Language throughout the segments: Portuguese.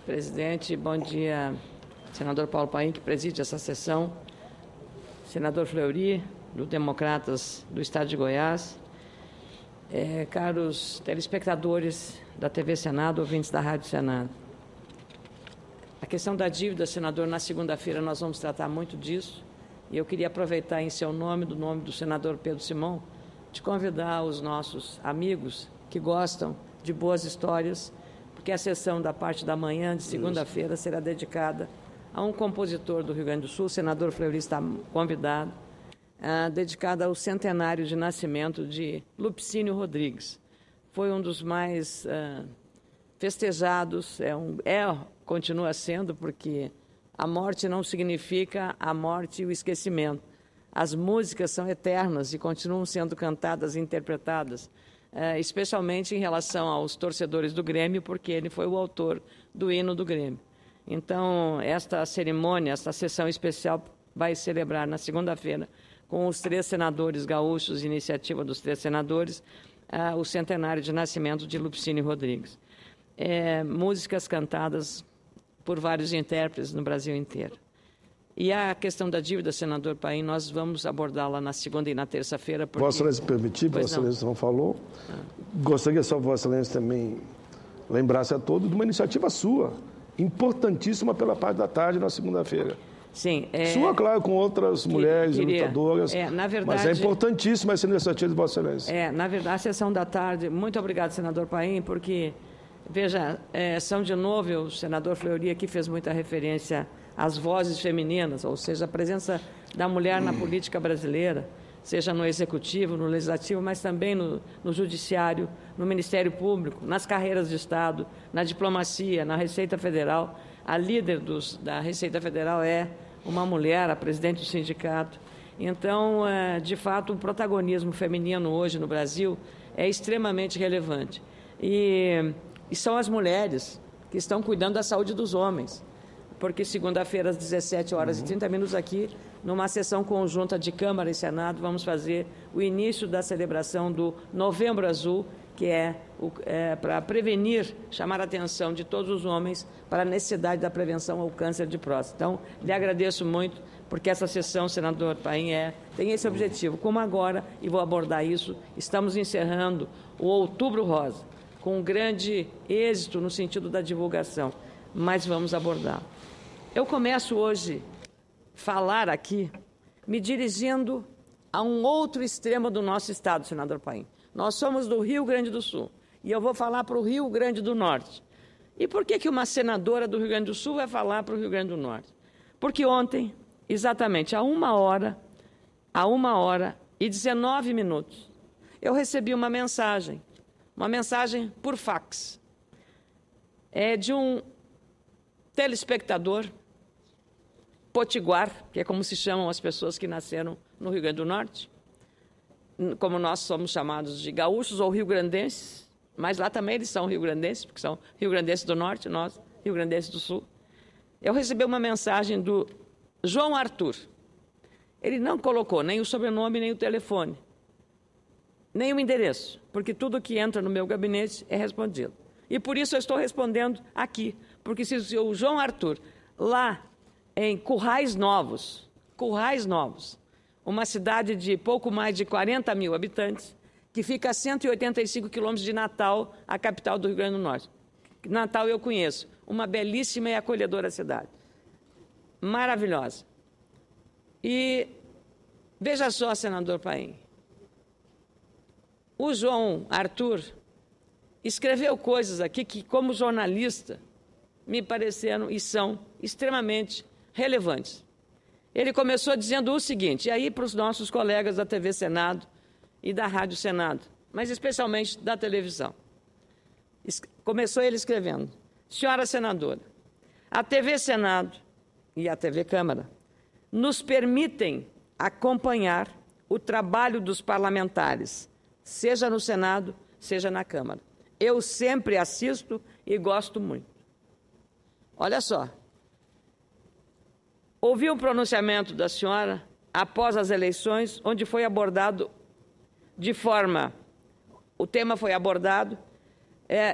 presidente. Bom dia, senador Paulo Paim, que preside essa sessão. Senador Fleury, do Democratas do Estado de Goiás. Caros telespectadores da TV Senado, ouvintes da Rádio Senado. A questão da dívida, senador, na segunda-feira nós vamos tratar muito disso. E eu queria aproveitar em seu nome, do nome do senador Pedro Simão, de convidar os nossos amigos que gostam de boas histórias, porque a sessão da parte da manhã de segunda-feira será dedicada a um compositor do Rio Grande do Sul, o senador Fleury está convidado, dedicada ao centenário de nascimento de Lupicínio Rodrigues. Foi um dos mais festejados, continua sendo, porque a morte não significa a morte e o esquecimento. As músicas são eternas e continuam sendo cantadas e interpretadas, especialmente em relação aos torcedores do Grêmio, porque ele foi o autor do hino do Grêmio. Então, esta cerimônia, esta sessão especial vai celebrar na segunda-feira, com os 3 senadores gaúchos, iniciativa dos 3 senadores, o centenário de nascimento de Lupicínio Rodrigues. Músicas cantadas por vários intérpretes no Brasil inteiro. E a questão da dívida, senador Paim, nós vamos abordá-la na segunda e na terça-feira. Porque... Vossa Excelência permitir, Vossa Excelência não falou. Gostaria só, Vossa Excelência, também lembrasse a todos de uma iniciativa sua, importantíssima pela parte da tarde na segunda-feira. Sim. Sua, claro, com outras mulheres lutadoras, na verdade, mas é importantíssima essa iniciativa de Vossa Excelência. Na verdade, a sessão da tarde, muito obrigado, senador Paim, porque, veja, são de novo, o senador Fleury aqui fez muita referência às vozes femininas, ou seja, a presença da mulher na política brasileira, seja no Executivo, no Legislativo, mas também no Judiciário, no Ministério Público, nas carreiras de Estado, na diplomacia, na Receita Federal. A líder da Receita Federal é uma mulher, a presidente do sindicato. Então, de fato, o protagonismo feminino hoje no Brasil é extremamente relevante. E são as mulheres que estão cuidando da saúde dos homens, porque segunda-feira, às 17h30 aqui, numa sessão conjunta de Câmara e Senado, vamos fazer o início da celebração do Novembro Azul, que é para prevenir, chamar a atenção de todos os homens para a necessidade da prevenção ao câncer de próstata. Então, lhe agradeço muito, porque essa sessão, senador Paim, tem esse objetivo. Como agora, e vou abordar isso, estamos encerrando o Outubro Rosa, com um grande êxito no sentido da divulgação, mas vamos abordar. Eu começo hoje a falar aqui, me dirigindo a um outro extremo do nosso Estado, senador Paim. Nós somos do Rio Grande do Sul e eu vou falar para o Rio Grande do Norte. E por que uma senadora do Rio Grande do Sul vai falar para o Rio Grande do Norte? Porque ontem, exatamente a 1h e 19 minutos, eu recebi uma mensagem por fax, de um telespectador potiguar, que é como se chamam as pessoas que nasceram no Rio Grande do Norte, como nós somos chamados de gaúchos ou rio-grandenses, mas lá também eles são rio-grandenses, porque são rio-grandenses do Norte, nós rio-grandenses do Sul. Eu recebi uma mensagem do João Arthur. Ele não colocou nem o sobrenome, nem o telefone, nem o endereço, porque tudo que entra no meu gabinete é respondido. E por isso eu estou respondendo aqui, porque se o João Arthur, lá em Currais Novos, uma cidade de pouco mais de 40 mil habitantes, que fica a 185 quilômetros de Natal, a capital do Rio Grande do Norte. Natal eu conheço, uma belíssima e acolhedora cidade. Maravilhosa. E veja só, senador Paim, o João Arthur escreveu coisas aqui que, como jornalista, me pareceram e são extremamente relevantes. Ele começou dizendo o seguinte, e aí para os nossos colegas da TV Senado e da Rádio Senado, mas especialmente da televisão. Começou ele escrevendo, senhora senadora, a TV Senado e a TV Câmara nos permitem acompanhar o trabalho dos parlamentares, seja no Senado, seja na Câmara. Eu sempre assisto e gosto muito. Olha só. Ouvi um pronunciamento da senhora após as eleições, onde foi abordado o tema foi abordado,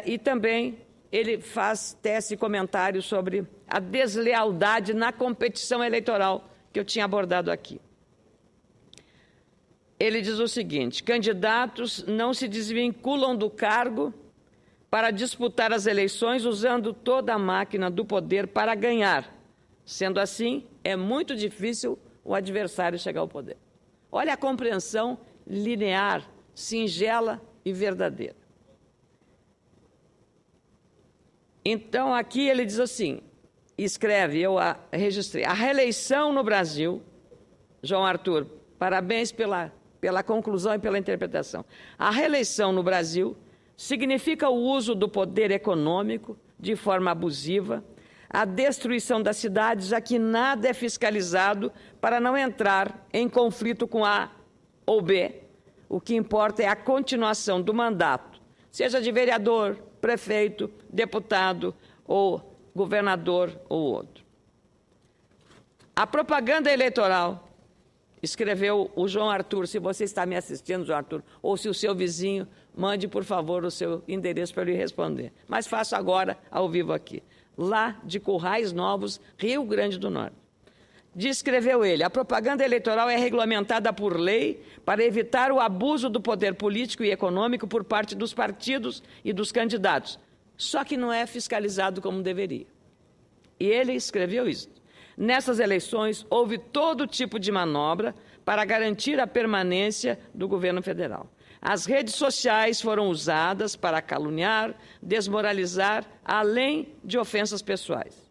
e também ele faz teste e comentário sobre a deslealdade na competição eleitoral que eu tinha abordado aqui. Ele diz o seguinte: candidatos não se desvinculam do cargo para disputar as eleições usando toda a máquina do poder para ganhar. Sendo assim, é muito difícil o adversário chegar ao poder. Olha a compreensão linear, singela e verdadeira. Então, aqui ele diz assim, escreve, eu registrei, a reeleição no Brasil, João Arthur, parabéns pela conclusão e pela interpretação. A reeleição no Brasil significa o uso do poder econômico de forma abusiva, a destruição das cidades, já que nada é fiscalizado para não entrar em conflito com A ou B. O que importa é a continuação do mandato, seja de vereador, prefeito, deputado ou governador ou outro. A propaganda eleitoral, escreveu o João Arthur, se você está me assistindo, João Arthur, ou se o seu vizinho, mande, por favor, o seu endereço para eu lhe responder. Mas faço agora, ao vivo aqui. Lá de Currais Novos, Rio Grande do Norte. Descreveu ele, a propaganda eleitoral é regulamentada por lei para evitar o abuso do poder político e econômico por parte dos partidos e dos candidatos, só que não é fiscalizado como deveria. E ele escreveu isso. Nessas eleições, houve todo tipo de manobra para garantir a permanência do governo federal. As redes sociais foram usadas para caluniar, desmoralizar, além de ofensas pessoais.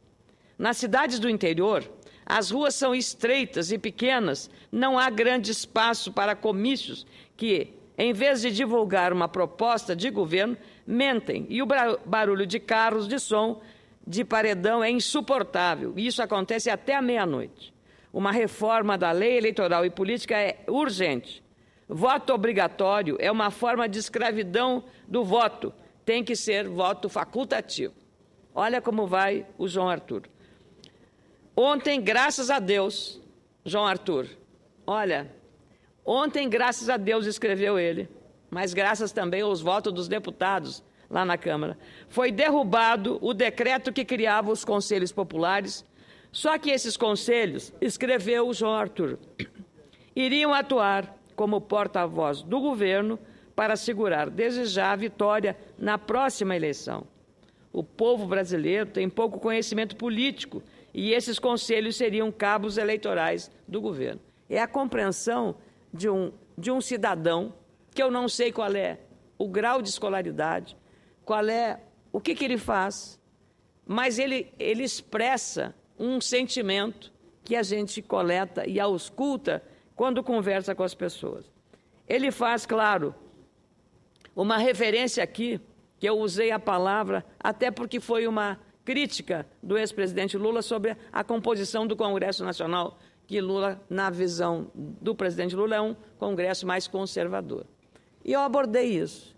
Nas cidades do interior, as ruas são estreitas e pequenas, não há grande espaço para comícios que, em vez de divulgar uma proposta de governo, mentem. E o barulho de carros de som, de paredão, é insuportável. E isso acontece até a meia-noite. Uma reforma da lei eleitoral e política é urgente. Voto obrigatório é uma forma de escravidão do voto. Tem que ser voto facultativo. Olha como vai o João Arthur. Ontem, graças a Deus, João Arthur, olha, ontem, graças a Deus, escreveu ele, mas graças também aos votos dos deputados lá na Câmara, foi derrubado o decreto que criava os conselhos populares, só que esses conselhos, escreveu o João Arthur, iriam atuar como porta-voz do governo para assegurar desde já a vitória na próxima eleição. O povo brasileiro tem pouco conhecimento político e esses conselhos seriam cabos eleitorais do governo. É a compreensão de um cidadão, que eu não sei qual é o grau de escolaridade, qual é o que ele faz, mas ele expressa um sentimento que a gente coleta e ausculta quando conversa com as pessoas. Ele faz, claro, uma referência aqui, que eu usei a palavra, até porque foi uma crítica do ex-presidente Lula sobre a composição do Congresso Nacional, que Lula, na visão do presidente Lula, é um Congresso mais conservador. E eu abordei isso.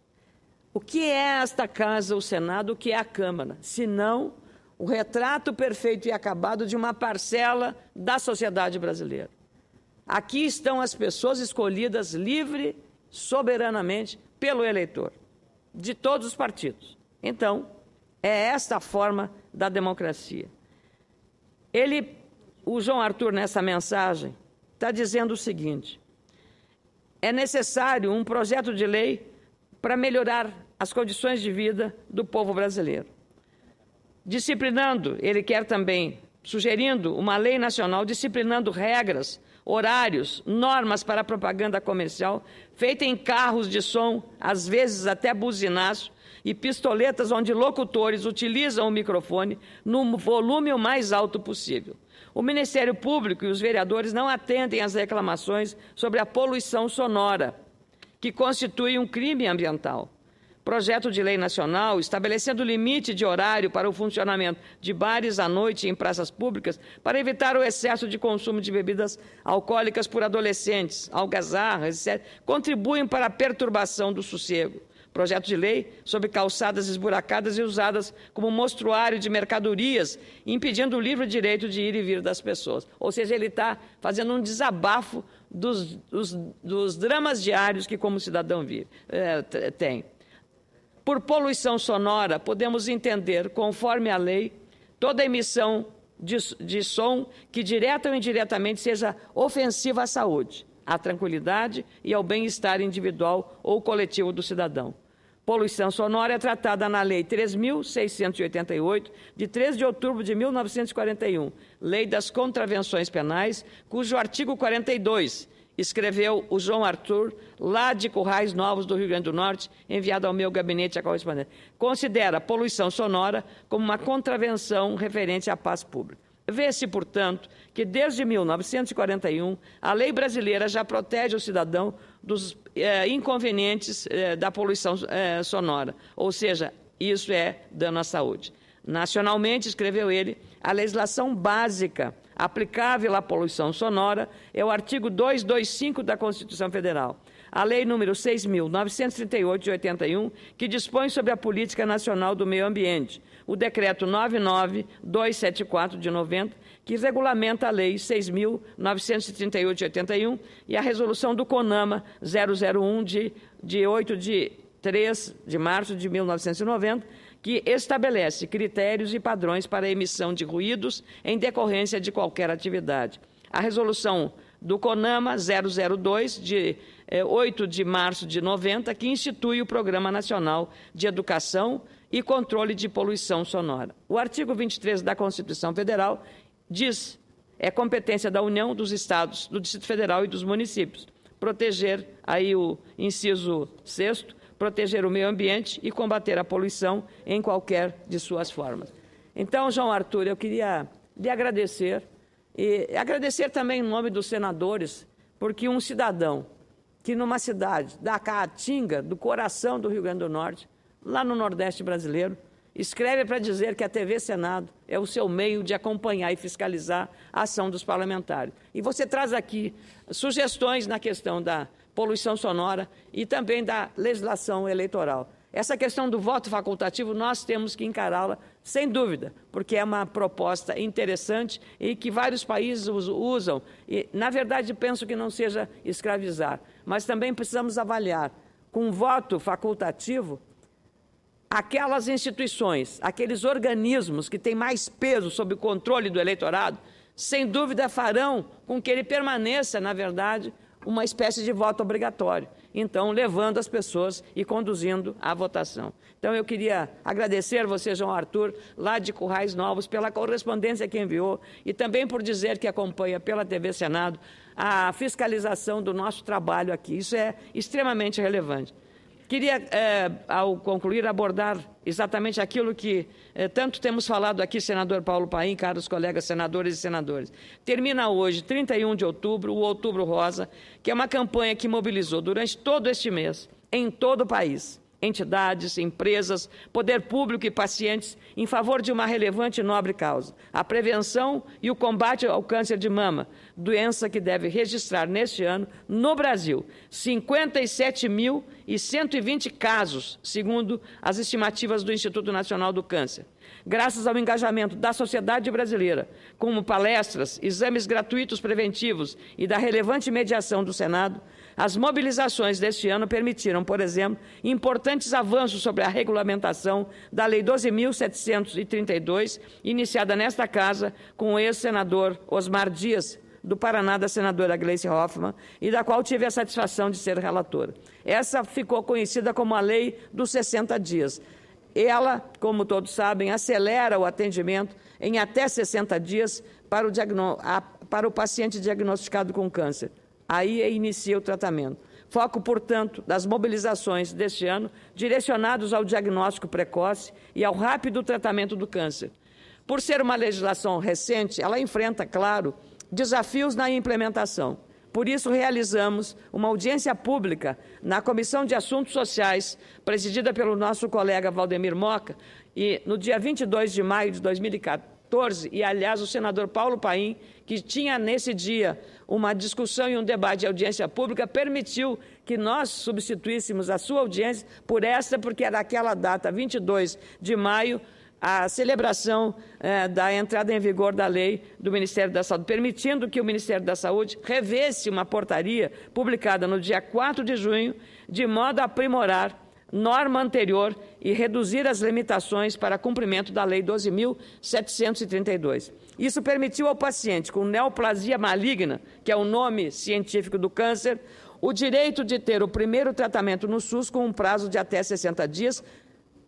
O que é esta casa, o Senado, o que é a Câmara? Se não o retrato perfeito e acabado de uma parcela da sociedade brasileira. Aqui estão as pessoas escolhidas livre, soberanamente, pelo eleitor, de todos os partidos. Então, é esta a forma da democracia. O João Arthur, nessa mensagem, está dizendo o seguinte: é necessário um projeto de lei para melhorar as condições de vida do povo brasileiro. Disciplinando, ele quer também, sugerindo uma lei nacional disciplinando regras, horários, normas para a propaganda comercial, feita em carros de som, às vezes até buzinaço, e pistoletas onde locutores utilizam o microfone no volume o mais alto possível. O Ministério Público e os vereadores não atendem às reclamações sobre a poluição sonora, que constitui um crime ambiental. Projeto de lei nacional estabelecendo limite de horário para o funcionamento de bares à noite em praças públicas para evitar o excesso de consumo de bebidas alcoólicas por adolescentes, algazarras, etc., contribuem para a perturbação do sossego. Projeto de lei sobre calçadas esburacadas e usadas como mostruário de mercadorias, impedindo o livre direito de ir e vir das pessoas. Ou seja, ele está fazendo um desabafo dos dramas diários que, como cidadão, tem. Por poluição sonora, podemos entender, conforme a lei, toda emissão de som que, direta ou indiretamente, seja ofensiva à saúde, à tranquilidade e ao bem-estar individual ou coletivo do cidadão. Poluição sonora é tratada na Lei 3.688, de 3 de outubro de 1941, Lei das Contravenções Penais, cujo artigo 42 escreveu o João Arthur, lá de Currais Novos, do Rio Grande do Norte, enviado ao meu gabinete a correspondência. Considera poluição sonora como uma contravenção referente à paz pública. Vê-se, portanto, que desde 1941, a lei brasileira já protege o cidadão dos inconvenientes da poluição sonora, ou seja, isso é dano à saúde. Nacionalmente, escreveu ele, a legislação básica aplicável à poluição sonora é o artigo 225 da Constituição Federal. A Lei número 6.938, de 81, que dispõe sobre a Política Nacional do Meio Ambiente. O Decreto 99.274, de 90, que regulamenta a Lei 6.938, de 81, e a Resolução do CONAMA 001, de 8 de 3 de março de 1990, que estabelece critérios e padrões para a emissão de ruídos em decorrência de qualquer atividade. A resolução do CONAMA 002, de 8 de março de 90, que institui o Programa Nacional de Educação e Controle de Poluição Sonora. O artigo 23 da Constituição Federal diz, é competência da União, dos Estados, do Distrito Federal e dos municípios, proteger, aí o inciso 6º, proteger o meio ambiente e combater a poluição em qualquer de suas formas. Então, João Arthur, eu queria lhe agradecer, e agradecer também em nome dos senadores, porque um cidadão que numa cidade da Caatinga, do coração do Rio Grande do Norte, lá no Nordeste brasileiro, escreve para dizer que a TV Senado é o seu meio de acompanhar e fiscalizar a ação dos parlamentares. E você traz aqui sugestões na questão da poluição sonora e também da legislação eleitoral. Essa questão do voto facultativo nós temos que encará-la sem dúvida, porque é uma proposta interessante e que vários países usam. E, na verdade, penso que não seja escravizar, mas também precisamos avaliar, com voto facultativo, aquelas instituições, aqueles organismos que têm mais peso sob o controle do eleitorado, sem dúvida farão com que ele permaneça, na verdade, uma espécie de voto obrigatório, então levando as pessoas e conduzindo à votação. Então eu queria agradecer você, João Arthur, lá de Currais Novos, pela correspondência que enviou e também por dizer que acompanha pela TV Senado a fiscalização do nosso trabalho aqui. Isso é extremamente relevante. Queria, ao concluir, abordar exatamente aquilo que tanto temos falado aqui, senador Paulo Paim, caros colegas senadores e senadoras. Termina hoje, 31 de outubro, o Outubro Rosa, que é uma campanha que mobilizou durante todo este mês, em todo o país, entidades, empresas, poder público e pacientes em favor de uma relevante e nobre causa, a prevenção e o combate ao câncer de mama, doença que deve registrar neste ano, no Brasil, 57.120 casos, segundo as estimativas do Instituto Nacional do Câncer. Graças ao engajamento da sociedade brasileira, como palestras, exames gratuitos preventivos e da relevante mediação do Senado, as mobilizações deste ano permitiram, por exemplo, importantes avanços sobre a regulamentação da Lei 12.732, iniciada nesta Casa com o ex-senador Osmar Dias, do Paraná, da senadora Gleice Hoffmann, e da qual tive a satisfação de ser relatora. Essa ficou conhecida como a Lei dos 60 dias. Ela, como todos sabem, acelera o atendimento em até 60 dias para o paciente diagnosticado com câncer. Aí inicia o tratamento. Foco, portanto, das mobilizações deste ano direcionados ao diagnóstico precoce e ao rápido tratamento do câncer. Por ser uma legislação recente, ela enfrenta, claro, desafios na implementação. Por isso, realizamos uma audiência pública na Comissão de Assuntos Sociais, presidida pelo nosso colega Valdemir Moca, e no dia 22 de maio de 2014, e, aliás, o senador Paulo Paim, que tinha nesse dia uma discussão e um debate de audiência pública, permitiu que nós substituíssemos a sua audiência por esta, porque era aquela data, 22 de maio, a celebração da entrada em vigor da lei do Ministério da Saúde, permitindo que o Ministério da Saúde revesse uma portaria publicada no dia 4 de junho, de modo a aprimorar norma anterior e reduzir as limitações para cumprimento da Lei 12.732. Isso permitiu ao paciente com neoplasia maligna, que é o nome científico do câncer, o direito de ter o primeiro tratamento no SUS com um prazo de até 60 dias,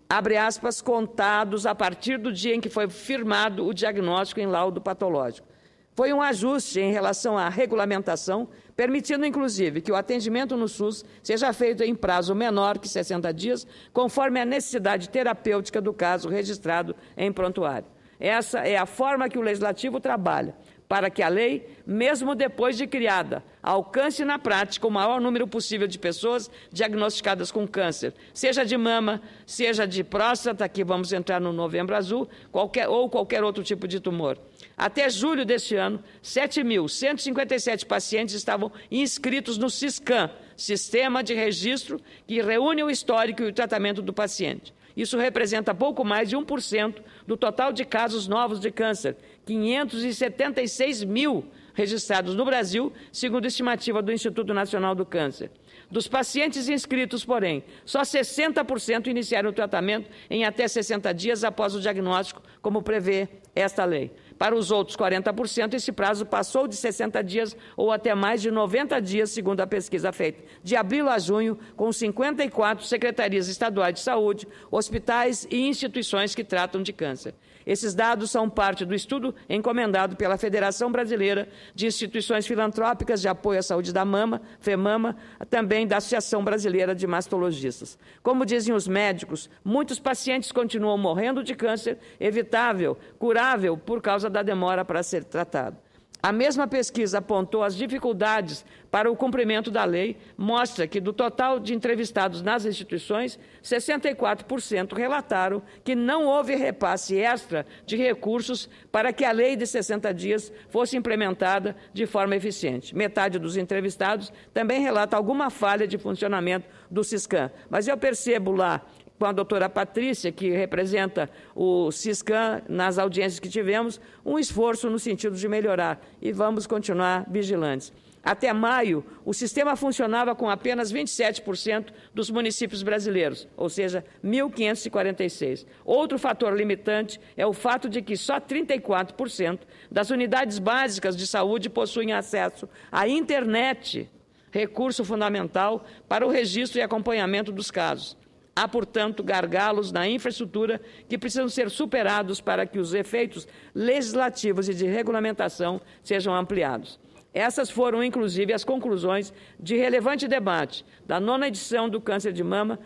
abre aspas, contados a partir do dia em que foi firmado o diagnóstico em laudo patológico. Foi um ajuste em relação à regulamentação, permitindo, inclusive, que o atendimento no SUS seja feito em prazo menor que 60 dias, conforme a necessidade terapêutica do caso registrado em prontuário. Essa é a forma que o Legislativo trabalha, para que a lei, mesmo depois de criada, alcance na prática o maior número possível de pessoas diagnosticadas com câncer, seja de mama, seja de próstata, que vamos entrar no Novembro Azul, qualquer outro tipo de tumor. Até julho deste ano, 7.157 pacientes estavam inscritos no SISCAM, Sistema de Registro, que reúne o histórico e o tratamento do paciente. Isso representa pouco mais de 1% do total de casos novos de câncer, 576 mil registrados no Brasil, segundo a estimativa do Instituto Nacional do Câncer. Dos pacientes inscritos, porém, só 60% iniciaram o tratamento em até 60 dias após o diagnóstico, como prevê esta lei. Para os outros 40%, esse prazo passou de 60 dias ou até mais de 90 dias, segundo a pesquisa feita de abril a junho, com 54 secretarias estaduais de saúde, hospitais e instituições que tratam de câncer. Esses dados são parte do estudo encomendado pela Federação Brasileira de Instituições Filantrópicas de Apoio à Saúde da Mama, FEMAMA, também da Associação Brasileira de Mastologistas. Como dizem os médicos, muitos pacientes continuam morrendo de câncer evitável, curável, por causa da demora para ser tratado. A mesma pesquisa apontou as dificuldades para o cumprimento da lei, mostra que do total de entrevistados nas instituições, 64% relataram que não houve repasse extra de recursos para que a lei de 60 dias fosse implementada de forma eficiente. Metade dos entrevistados também relata alguma falha de funcionamento do SISCAM. Mas eu percebo lá, com a doutora Patrícia, que representa o SISCAM nas audiências que tivemos, um esforço no sentido de melhorar, e vamos continuar vigilantes. Até maio, o sistema funcionava com apenas 27% dos municípios brasileiros, ou seja, 1.546. Outro fator limitante é o fato de que só 34% das unidades básicas de saúde possuem acesso à internet, recurso fundamental para o registro e acompanhamento dos casos. Há, portanto, gargalos na infraestrutura que precisam ser superados para que os efeitos legislativos e de regulamentação sejam ampliados. Essas foram, inclusive, as conclusões de relevante debate da 9ª edição do Câncer de Mama,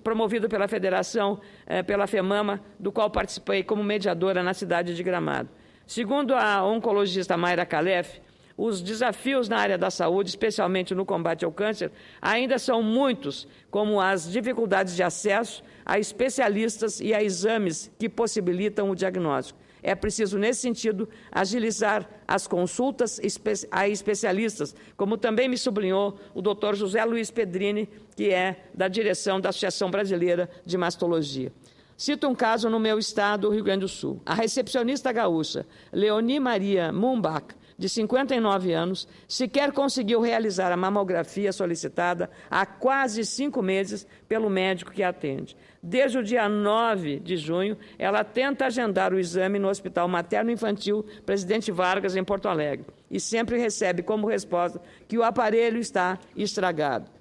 promovido pela Federação, pela FEMAMA, do qual participei como mediadora na cidade de Gramado. Segundo a oncologista Mayra Calef, os desafios na área da saúde, especialmente no combate ao câncer, ainda são muitos, como as dificuldades de acesso a especialistas e a exames que possibilitam o diagnóstico. É preciso, nesse sentido, agilizar as consultas a especialistas, como também me sublinhou o doutor José Luiz Pedrini, que é da direção da Associação Brasileira de Mastologia. Cito um caso no meu estado, o Rio Grande do Sul. A recepcionista gaúcha, Leoni Maria Mumbach, de 59 anos, sequer conseguiu realizar a mamografia solicitada há quase 5 meses pelo médico que a atende. Desde o dia 9 de junho, ela tenta agendar o exame no Hospital Materno-Infantil Presidente Vargas, em Porto Alegre, e sempre recebe como resposta que o aparelho está estragado.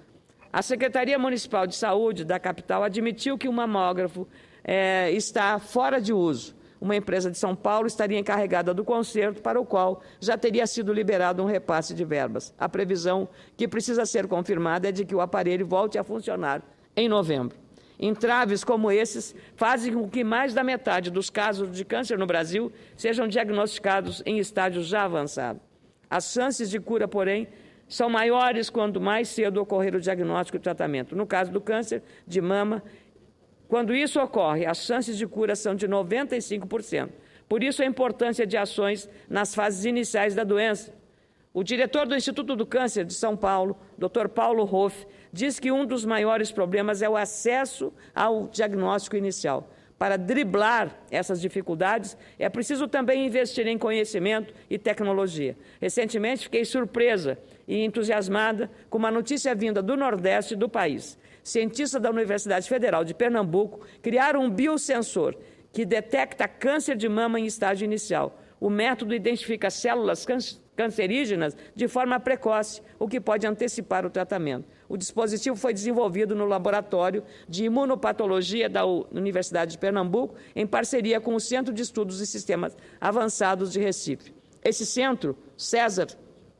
A Secretaria Municipal de Saúde da capital admitiu que o mamógrafo está fora de uso. Uma empresa de São Paulo estaria encarregada do conserto, para o qual já teria sido liberado um repasse de verbas. A previsão que precisa ser confirmada é de que o aparelho volte a funcionar em novembro. Entraves como esses fazem com que mais da metade dos casos de câncer no Brasil sejam diagnosticados em estágio já avançado. As chances de cura, porém, são maiores quando mais cedo ocorrer o diagnóstico e o tratamento. No caso do câncer de mama, quando isso ocorre, as chances de cura são de 95%. Por isso, a importância de ações nas fases iniciais da doença. O diretor do Instituto do Câncer de São Paulo, Dr. Paulo Hoff, diz que um dos maiores problemas é o acesso ao diagnóstico inicial. Para driblar essas dificuldades, é preciso também investir em conhecimento e tecnologia. Recentemente, fiquei surpresa e entusiasmada com uma notícia vinda do Nordeste do país. cientistas da Universidade Federal de Pernambuco criaram um biosensor que detecta câncer de mama em estágio inicial. O método identifica células cancerígenas de forma precoce, o que pode antecipar o tratamento. O dispositivo foi desenvolvido no Laboratório de Imunopatologia da Universidade de Pernambuco, em parceria com o Centro de Estudos e Sistemas Avançados de Recife. Esse centro, César,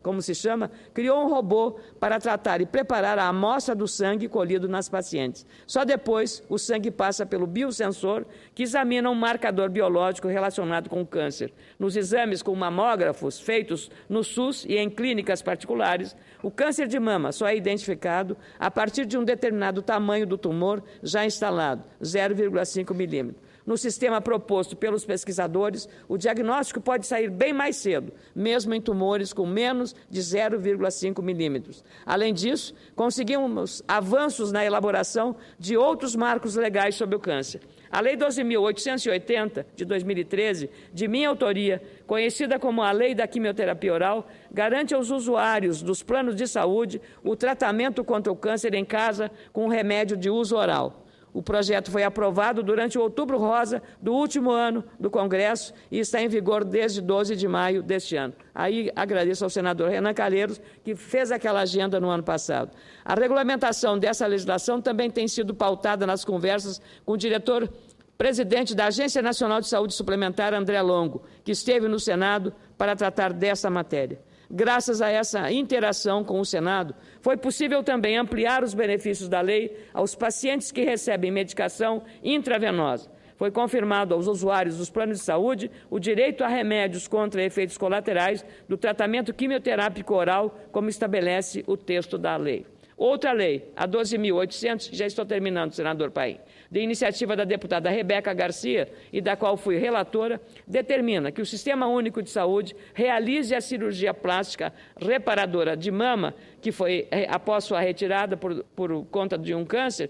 como se chama, criou um robô para tratar e preparar a amostra do sangue colhido nas pacientes. Só depois, o sangue passa pelo biosensor, que examina um marcador biológico relacionado com o câncer. Nos exames com mamógrafos feitos no SUS e em clínicas particulares, o câncer de mama só é identificado a partir de um determinado tamanho do tumor já instalado, 0,5 milímetros. No sistema proposto pelos pesquisadores, o diagnóstico pode sair bem mais cedo, mesmo em tumores com menos de 0,5 milímetros. Além disso, conseguimos avanços na elaboração de outros marcos legais sobre o câncer. A Lei 12.880, de 2013, de minha autoria, conhecida como a Lei da Quimioterapia Oral, garante aos usuários dos planos de saúde o tratamento contra o câncer em casa com remédio de uso oral. O projeto foi aprovado durante o Outubro Rosa do último ano do Congresso e está em vigor desde 12 de maio deste ano. Aí agradeço ao senador Renan Calheiros, que fez aquela agenda no ano passado. A regulamentação dessa legislação também tem sido pautada nas conversas com o diretor-presidente da Agência Nacional de Saúde Suplementar, André Longo, que esteve no Senado para tratar dessa matéria. Graças a essa interação com o Senado, foi possível também ampliar os benefícios da lei aos pacientes que recebem medicação intravenosa. Foi confirmado aos usuários dos planos de saúde o direito a remédios contra efeitos colaterais do tratamento quimioterápico oral, como estabelece o texto da lei. Outra lei, a 12.800, já estou terminando, senador Paim, de iniciativa da deputada Rebeca Garcia, e da qual fui relatora, determina que o Sistema Único de Saúde realize a cirurgia plástica reparadora de mama, que foi após sua retirada por conta de um câncer,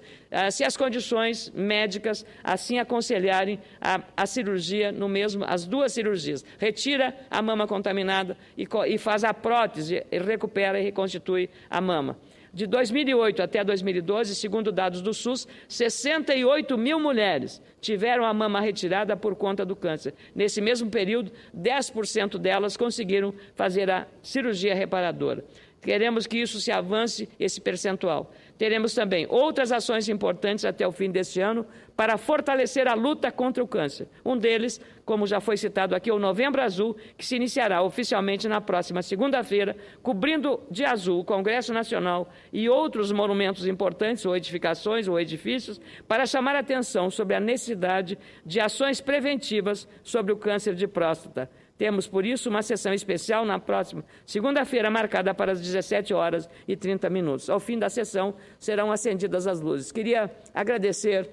se as condições médicas assim aconselharem a cirurgia no mesmo, as duas cirurgias. Retira a mama contaminada e faz a prótese, e recupera e reconstitui a mama. De 2008 até 2012, segundo dados do SUS, 68 mil mulheres tiveram a mama retirada por conta do câncer. Nesse mesmo período, 10% delas conseguiram fazer a cirurgia reparadora. Queremos que isso se avance, esse percentual. Teremos também outras ações importantes até o fim deste ano para fortalecer a luta contra o câncer. Um deles, como já foi citado aqui, é o Novembro Azul, que se iniciará oficialmente na próxima segunda-feira, cobrindo de azul o Congresso Nacional e outros monumentos importantes, ou edificações, ou edifícios, para chamar a atenção sobre a necessidade de ações preventivas sobre o câncer de próstata. Temos, por isso, uma sessão especial na próxima segunda-feira, marcada para as 17h30. Ao fim da sessão, serão acendidas as luzes. Queria agradecer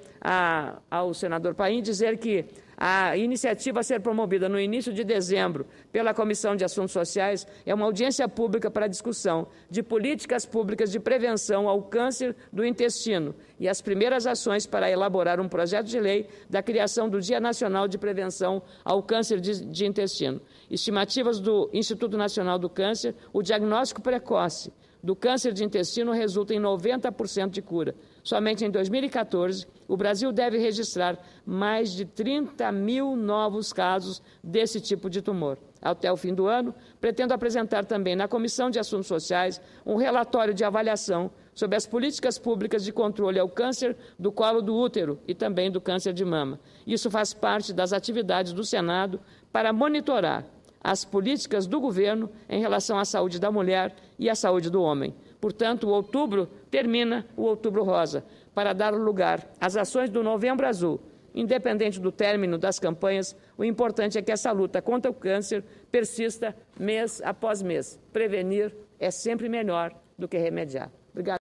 ao senador Paim, dizer que a iniciativa a ser promovida no início de dezembro pela Comissão de Assuntos Sociais é uma audiência pública para discussão de políticas públicas de prevenção ao câncer do intestino e as primeiras ações para elaborar um projeto de lei da criação do Dia Nacional de Prevenção ao Câncer de Intestino. Estimativas do Instituto Nacional do Câncer, o diagnóstico precoce do câncer de intestino resulta em 90% de cura. Somente em 2014, o Brasil deve registrar mais de 30 mil novos casos desse tipo de tumor. Até o fim do ano, pretendo apresentar também na Comissão de Assuntos Sociais um relatório de avaliação sobre as políticas públicas de controle ao câncer do colo do útero e também do câncer de mama. Isso faz parte das atividades do Senado para monitorar as políticas do governo em relação à saúde da mulher e à saúde do homem. Portanto, o outubro termina o Outubro Rosa, para dar lugar às ações do Novembro Azul. Independente do término das campanhas, o importante é que essa luta contra o câncer persista mês após mês. Prevenir é sempre melhor do que remediar. Obrigada.